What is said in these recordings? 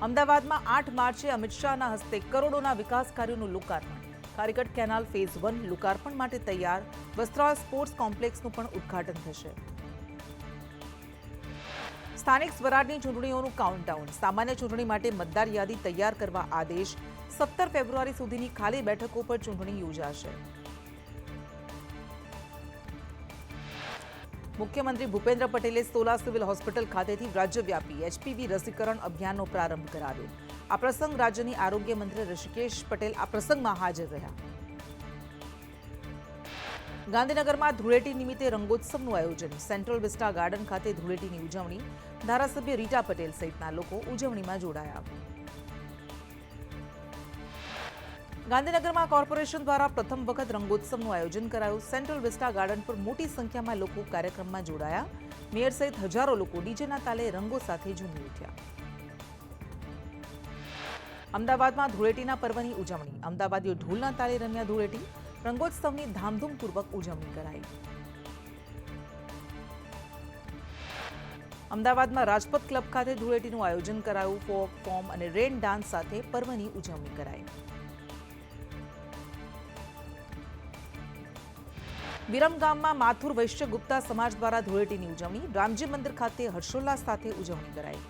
અમદાવાદમાં 8 માર્ચે અમિત શાહના હસ્તે કરોડોના વિકાસ કાર્યોનું લોકાર્પણ. કારીગઢ કેનાલ ફેઝ 1 લોકાર્પણ માટે તૈયાર. વસ્ત્રાલ સ્પોર્ટ્સ કોમ્પ્લેક્સનું પણ ઉદ્ઘાટન થશે. સ્થાનિક સ્વરાજની ચૂંટણીઓનું કાઉન્ટડાઉન. સામાન્ય ચૂંટણી માટે મતદાર યાદી તૈયાર કરવા આદેશ. 17 ફેબ્રુઆરી સુધીની ખાલી બેઠકો પર ચૂંટણી યોજાશે. મુખ્યમંત્રી ભૂપેન્દ્ર પટેલે સોલા સિવિલ હોસ્પિટલ ખાતેથી રાજ્યવ્યાપી HPV રસીકરણ અભિયાનનો પ્રારંભ કરાવ્યો. આ પ્રસંગ રાજ્યની આરોગ્ય મંત્રી ઋષિકેશ પટેલ આ પ્રસંગમાં હાજર રહ્યા. ગાંધીનગરમાં ધૂળેટી નિમિત્તે રંગોત્સવનું આયોજન. સેન્ટ્રલ વિસ્ટા ગાર્ડન ખાતે ધૂળેટીની ઉજવણી. ધારાસભ્ય રીટા પટેલ સહિતના લોકો ઉજવણીમાં જોડાયા. ગાંધીનગરમાં કોર્પોરેશન દ્વારા પ્રથમ વખત રંગોત્સવનું આયોજન કરાયું. સેન્ટ્રલ વિસ્ટા ગાર્ડન પર મોટી સંખ્યામાં લોકો કાર્યક્રમમાં જોડાયા. મેયર સહિત હજારો લોકો ડીજેના તાલે રંગો સાથે ઝૂમી ઉઠ્યા. અમદાવાદમાં ધૂળેટીના પર્વની ઉજવણી. અમદાવાદીઓ ઢોલના તાલે રમ્યા ધૂળેટી. રંગોત્સવની ધામધૂમપૂર્વક ઉજવણી કરાઈ. અમદાવાદમાં રાજપથ ક્લબ ખાતે ધૂળેટીનું આયોજન કરાયું. ફોક, ફોર્મ અને રેન ડાન્સ સાથે પર્વની ઉજવણી કરાઈ. વિરમગામમાં માથુર વૈશ્ય ગુપ્તા સમાજ દ્વારા ધૂળેટીની ઉજવણી. રામજી મંદિર ખાતે હર્ષોલ્લાસ સાથે ઉજવણી કરાઈ.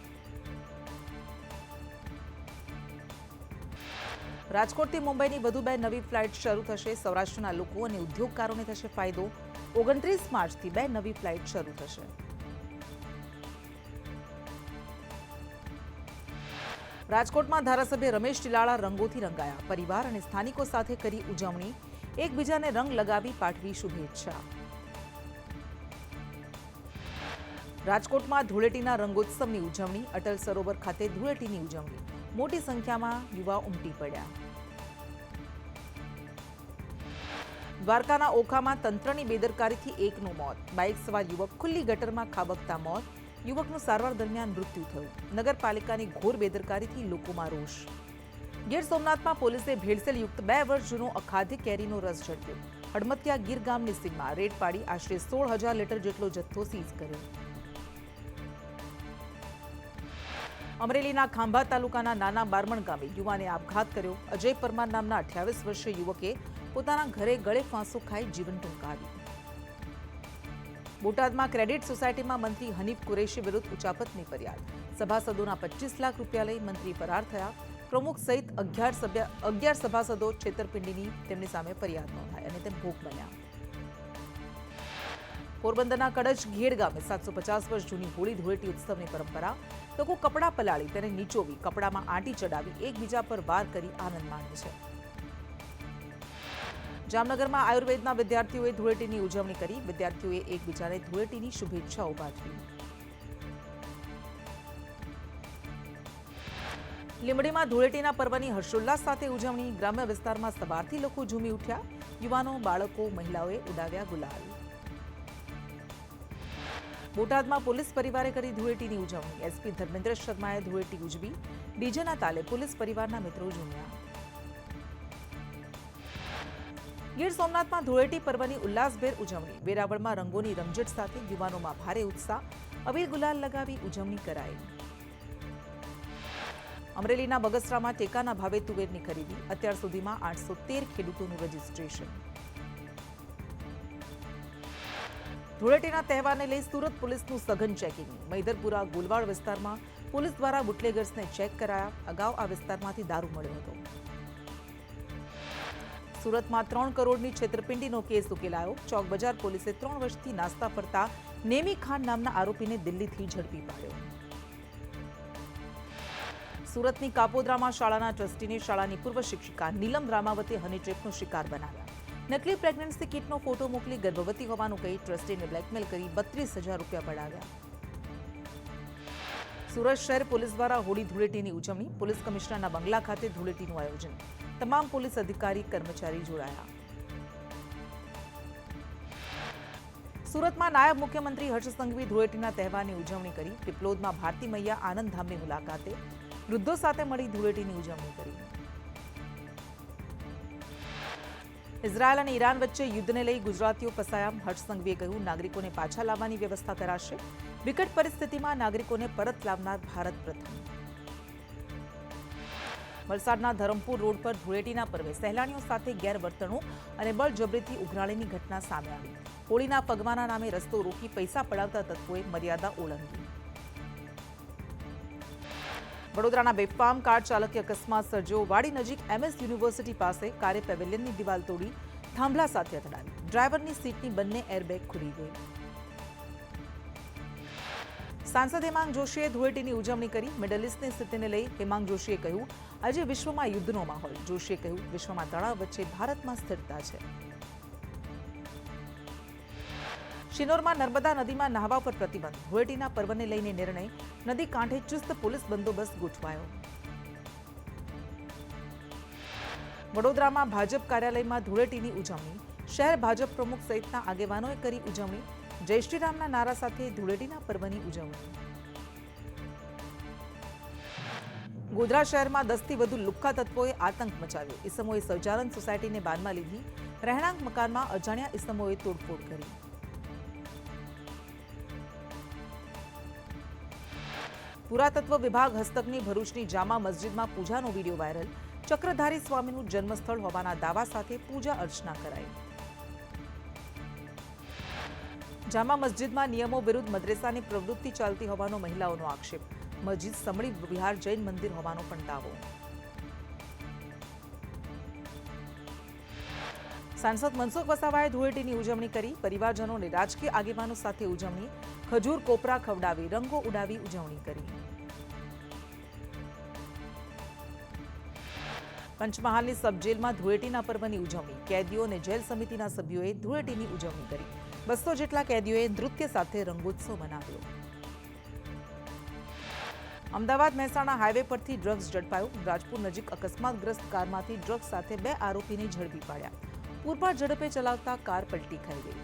રાજકોટથી મુંબઈની વધુ 2 નવી ફ્લાઇટ શરૂ થશે. સૌરાષ્ટ્રના લોકો અને ઉદ્યોગકારોને થશે ફાયદો. 29 માર્ચથી 2 નવી ફ્લાઇટ શરૂ થશે. રાજકોટમાં ધારાસભ્ય રમેશ ટીલાળા રંગોથી રંગાયા. પરિવાર અને સ્થાનિકો સાથે કરી ઉજવણી. એકબીજાને રંગ લગાવી પાઠવી શુભેચ્છા. રાજકોટમાં ધૂળેટીના રંગોત્સવની ઉજવણી. અટલ સરોવર ખાતે ધૂળેટીની ઉજવણી. મોટી સંખ્યામાં યુવા ઉમટી પડ્યા. દ્વારકાના ઓખામાં તંત્રની બેદરકારીથી એકનું મોત. બાઇક સવાર યુવક ખુલ્લી ગટરમાં ખાબકતા મોત. યુવકનું સારવાર દરમિયાન મૃત્યુ થયું. નગરપાલિકાની ઘોર બેદરકારીથી લોકોમાં રોષ. ગીર સોમનાથમાં પોલીસે ભેળસેળયુક્ત 2 વર્ષ જૂનો અખાદ્ય કેરીનો રસ ઝડપ્યો. હડમતિયા ગીર ગામની સીમમાં રેડ પાડી આશરે 16,000 લીટર જેટલો જથ્થો સીઝ કર્યો. અમરેલીના ખાંભા તાલુકાના નાના બારમણ ગામે યુવાને આપઘાત કર્યો. અજય પરમાર નામના 28 વર્ષીય યુવકે પોતાના ઘરે ગળે ફાંસો ખાઈ જીવન ટૂંકાવ્યું. બોટાદમાં ક્રેડિટ સોસાયટીમાં મંત્રી હનીફ કુરેશી વિરુદ્ધ ઉચાપતની ફરિયાદ. સભાસદોના 25 લાખ રૂપિયા લઈ મંત્રી ફરાર થયા. પ્રમુખ સહિત 11 સભાસદો છેતરપિંડીની તેમની સામે ફરિયાદ નોંધાઈ અને તેમ ભોગ બન્યા. પોરબંદરના કડચ ઘેડ ગામે 750 વર્ષ જૂની હોળી ધૂળેટી ઉત્સવની પરંપરા. લોકો કપડાં પલાળી તેને નીચોવી કપડામાં આંટી ચડાવી એકબીજા પર વાર કરી આનંદ માણે છે. જામનગરમાં આયુર્વેદના વિદ્યાર્થીઓએ ધૂળેટીની ઉજવણી કરી. વિદ્યાર્થીઓએ એકબીજાને ધૂળેટીની શુભેચ્છાઓ પાઠવી. લીંબડીમાં ધૂળેટીના પર્વની હર્ષોલ્લાસ સાથે ઉજવણી. ગ્રામ્ય વિસ્તારમાં સવારથી લોકો ઝૂમી ઉઠ્યા. યુવાનો, બાળકો, મહિલાઓએ ઉડાવ્યા ગુલાલ. બોટાદમાં પોલીસ પરિવારે કરી ધૂળેટીની ઉજવણી. SP ધર્મેન્દ્ર શર્માએ ધૂળેટી ઉજવી. ડીજેના તાલે પોલીસ પરિવારના મિત્રો ઝૂમ્યા. ગીર સોમનાથમાં ધૂળેટી પર્વની ઉલ્લાસભેર ઉજવણી. વેરાવળમાં રંગોની રમઝટ સાથે યુવાનોમાં ભારે ઉત્સાહ. અબીર ગુલાલ લગાવી ઉજવણી કરાઈ. અમરેલીના બગસરામાં ટેકાના ભાવે તુવેરની ખરીદી. અત્યાર સુધીમાં 813 ખેડૂતોનું રજીસ્ટ્રેશન. ધૂળેટીના તહેવારને લઈ સુરત પોલીસનું સઘન ચેકિંગ. મૈદરપુરા ગોલવાડ વિસ્તારમાં પોલીસ દ્વારા બુટલેગર્સને ચેક કરાયા. અગાઉ આ વિસ્તારમાંથી દારૂ મળ્યો હતો. સુરતમાં 3 કરોડની છેતરપિંડીનો કેસ ઉકેલાયો. ચોક બજાર પોલીસે 3 વર્ષથી નાસ્તા ફરતા નેમી ખાન નામના આરોપીને દિલ્હીથી ઝડપી પાડ્યો. સુરતની કાપોદ્રામાં શાળાના ટ્રસ્ટીને શાળાની પૂર્વ શિક્ષિકા નીલમ રામાવતે હની ટ્રેપનો શિકાર બનાવ્યા. નકલી પ્રેગ્નન્સી કિટનો ફોટો મોકલી ગર્ભવતી હોવાનું કહી ટ્રસ્ટીને બ્લેકમેલ કરી 32,000 રૂપિયા પડાવ્યા. સુરત શહેર પોલીસ દ્વારા હોળી ધૂળેટીની ઉજવણી. પોલીસ કમિશનરના બંગલા ખાતે ધૂળેટીનું આયોજન. તમામ પોલીસ અધિકારી કર્મચારી જોડાયા. સુરતમાં નાયબ મુખ્યમંત્રી હર્ષ સંઘવી ધૂળેટીના તહેવારની ઉજવણી કરી. પીપલોદમાં ભારતી મૈયા આનંદધામની મુલાકાતે વૃદ્ધો સાથે મળી ધૂળેટીની ઉજવણી કરી. ઇઝરાયલ અને ઈરાન વચ્ચે યુદ્ધને લઈ ગુજરાતીઓ ફસાયા. હર્ષ સંઘવીએ કહ્યું, નાગરિકોને પાછા લાવવાની વ્યવસ્થા કરાશે. વિકટ પરિસ્થિતિમાં નાગરિકોને પરત લાવનાર ભારત પ્રથમ. વલસાડના ધરમપુર રોડ પર ધૂળેટીના પર્વે સહેલાણીઓ સાથે ગેરવર્તણૂક અને બળજબરીથી ઉઘરાણીની ઘટના સામે આવી. હોળીના પગમાના નામે રસ્તો રોકી પૈસા પડાવતા તત્વોએ મર્યાદા ઓળંગી. વડોદરાના બેફામ કાર ચાલકે અકસ્માત સર્જ્યો. વાડી નજીક MS યુનિવર્સિટી પાસે કારે પેવેલિયનની દિવાલ તોડી થાંભલા સાથે અથડાવી. ડ્રાઈવરની સીટની બંને એરબેગ ખુલી ગઈ. સાંસદ હેમાંગ જોશીએ ધૂળેટીની ઉજવણી કરી. મિડલ ઇસ્ટની સ્થિતિને લઈ હેમાંગ જોશીએ કહ્યું, આજે વિશ્વમાં યુદ્ધનો માહોલ. જોશીએ કહ્યું, વિશ્વમાં તણાવ વચ્ચે ભારતમાં સ્થિરતા છે. શિનોરમાં નર્મદા નદીમાં નહાવા પર પ્રતિબંધ. ધૂળેટીના પર્વને લઈને નિર્ણય. નદી કાંઠે ચુસ્ત પોલીસ બંદોબસ્ત ગોઠવાયો. વડોદરામાં ભાજપ કાર્યાલયમાં ધૂળેટીની ઉજવણી. શહેર ભાજપ પ્રમુખ સહિતના આગેવાનોએ કરી ઉજવણી. જય શ્રી રામના નારા સાથે ધૂળેટીના પર્વની ઉજવણી. ગોધરા શહેરમાં 10થી વધુ લુખ્ખા તત્વોએ આતંક મચાવ્યો. ઇસમોએ સહજાનંદ સોસાયટીને બાનમાં લીધી. રહેણાંક મકાનમાં અજાણ્યા ઇસમોએ તોડફોડ કરી. પુરાતત્વ વિભાગ હસ્તકની ભરૂચની જામા મસ્જિદમાં પૂજાનો વિડીયો વાયરલ. ચક્રધારી સ્વામીનું જન્મસ્થળ હોવાના દાવા સાથે પૂજા અર્ચના કરાઈ. જામા મસ્જિદમાં નિયમો વિરુદ્ધ મદ્રેસાની પ્રવૃત્તિ ચાલતી હોવાનો મહિલાઓનો આક્ષેપ. મસ્જિદ સમળી વિહાર જૈન મંદિર હોવાનો પણ દાવો. સાંસદ મનસુખ વસાવાએ ધૂળેટીની ઉજવણી કરી. પરિવારજનો અને રાજકીય આગેવાનો સાથે ઉજવણી. ખજૂર કોપરા ખવડાવી રંગો ઉડાવી ઉજવણી કરી. પંચમહાલની સબજેલમાં ધૂળેટીના પર્વની ઉજવણી. કેદીઓ અને જેલ સમિતિના સભ્યોએ ધૂળેટીની ઉજવણી કરી. 200 જેટલા કેદીઓએ નૃત્ય સાથે રંગોત્સવ મનાવ્યો. અમદાવાદ મહેસાણા હાઈવે પરથી ડ્રગ્સ ઝડપાયો. રાજપુર નજીક અકસ્માતગ્રસ્ત કારમાંથી ડ્રગ્સ સાથે 2 આરોપીને ઝડપી પાડ્યા. પૂરપાટ ઝડપે ચલાવતા કાર પલટી ખાઈ ગઈ.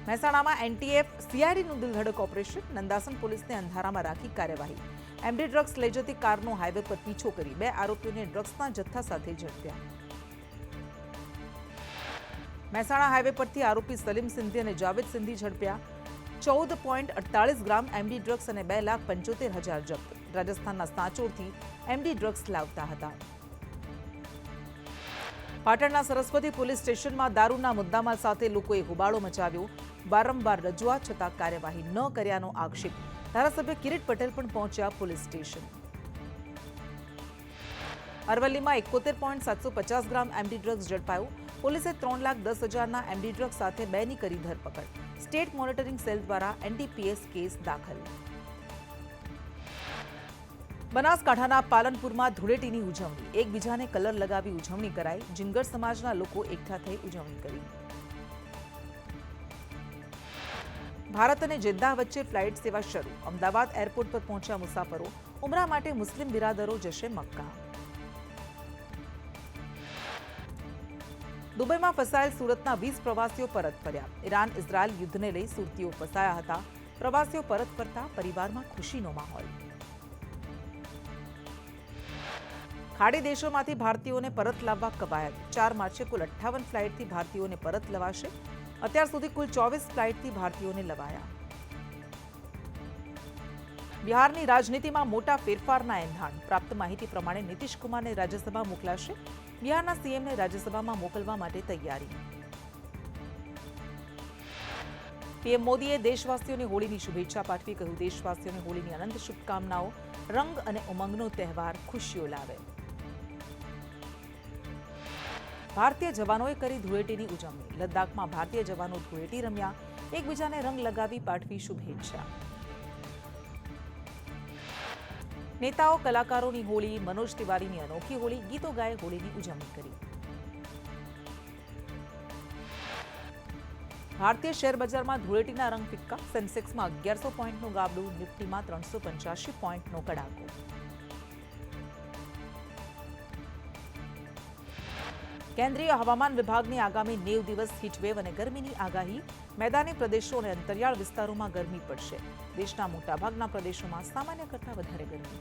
મહેસાણામાં એનટીએફ સીઆઈડીનું દિલધડક ઓપરેશન. નંદાસન પોલીસને અંધારામાં રાખી કાર્યવાહી. એમડી ડ્રગ્સ લઈ જતી કારનો હાઈવે પર પીછો કરી 2 આરોપીઓને ડ્રગ્સના જથ્થા સાથે ઝડપ્યા. મહેસાણા હાઈવે પરથી આરોપી સલીમ સિંધી અને જાવેદ સિંધી ઝડપ્યા. 14.48 ગ્રામ એમડી ડ્રગ્સ અને 2,75,000 જપ્ત. રાજસ્થાનના સાંચોરથી એમડી ડ્રગ્સ લાવતા હતા. પાટણના સરસ્વતી પોલીસ સ્ટેશનમાં દારૂના મુદ્દામાલ સાથે લોકોએ હોબાળો મચાવ્યો. વારંવાર રજૂઆત છતાં કાર્યવાહી ન કર્યાનો આક્ષેપ. ધારાસભ્ય કિરીટ પટેલ પણ પહોંચ્યા પોલીસ સ્ટેશન. અરવલ્લીમાં 71.750 ગ્રામ એમડી ડ્રગ્સ ઝડપાયો. પોલીસે 3,10,000ના એમડી ડ્રગ્સ સાથે 2ની કરી ધરપકડ. સ્ટેટ મોનિટરિંગ સેલ દ્વારા એનડીપીએસ કેસ દાખલ. બનાસકાંઠાના પાલનપુરમાં ધૂળેટીની ઉજવણી. એકબીજાને કલર લગાવી ઉજવણી કરાઈ. જિંગર સમાજના લોકો એકઠા થઈ ઉજવણી કરી. ભારત અને જેદ્દાહ વચ્ચે ફ્લાઇટ સેવા શરૂ. અમદાવાદ એરપોર્ટ પર પહોંચ્યા મુસાફરો. ઉમરા માટે મુસ્લિમ બિરાદરો જશે મક્કા. દુબઈમાં ફસાયેલ સુરતના 20 પ્રવાસીઓ પરત ફર્યા. ઈરાન ઇઝરાયલ યુદ્ધને લઈ સુરતીઓ ફસાયા હતા. પ્રવાસીઓ પરત ફરતા પરિવારમાં ખુશીનો માહોલ. ખાડી દેશોમાંથી ભારતીયોને પરત લાવવા કવાયત. 4 માર્ચે કુલ 58 ફ્લાઇટથી ભારતીયોને પરત લવાશે. અત્યાર સુધી કુલ 24 ફ્લાઇટથી ભારતીયોને લવાયા. બિહારની રાજનીતિમાં મોટા ફેરફારના એંધાણ. પ્રાપ્ત માહિતી પ્રમાણે નીતિશ કુમારને રાજ્યસભા મોકલાશે. બિહારના સીએમને રાજ્યસભામાં મોકલવા માટે તૈયારી. પીએમ મોદીએ દેશવાસીઓને હોળીની શુભેચ્છા પાઠવી. કહ્યું, દેશવાસીઓને હોળીની અનંત શુભકામનાઓ. રંગ અને ઉમંગનો તહેવાર ખુશીઓ લાવે. ભારતીય જવાનોએ કરી ધૂળેટીની ઉજવણી. લદ્દાખમાં ભારતીય જવાનો ધૂળેટી રમ્યા. એકબીજાને રંગ લગાવી પાઠવી શુભેચ્છા. નેતાઓ કલાકારોની હોળી. મનોજ તિવારીની અનોખી હોળી. ગીતો ગાય હોળીની ઉજવણી કરી. ભારતીય શેર બજારમાં ધૂળેટીના રંગ ફિક્કા. સેન્સેક્સમાં 1100 પોઈન્ટનું ગાબડું. નિફ્ટીમાં 385 પોઈન્ટનો કડાકો. કેન્દ્રીય હવામાન વિભાગની આગામી 90 દિવસ હીટવેવ અને ગરમીની આગાહી. મેદાની પ્રદેશો અને અંતરિયાળ વિસ્તારોમાં ગરમી પડશે. દેશના મોટાભાગના પ્રદેશોમાં સામાન્ય કરતાં વધારે ગરમી.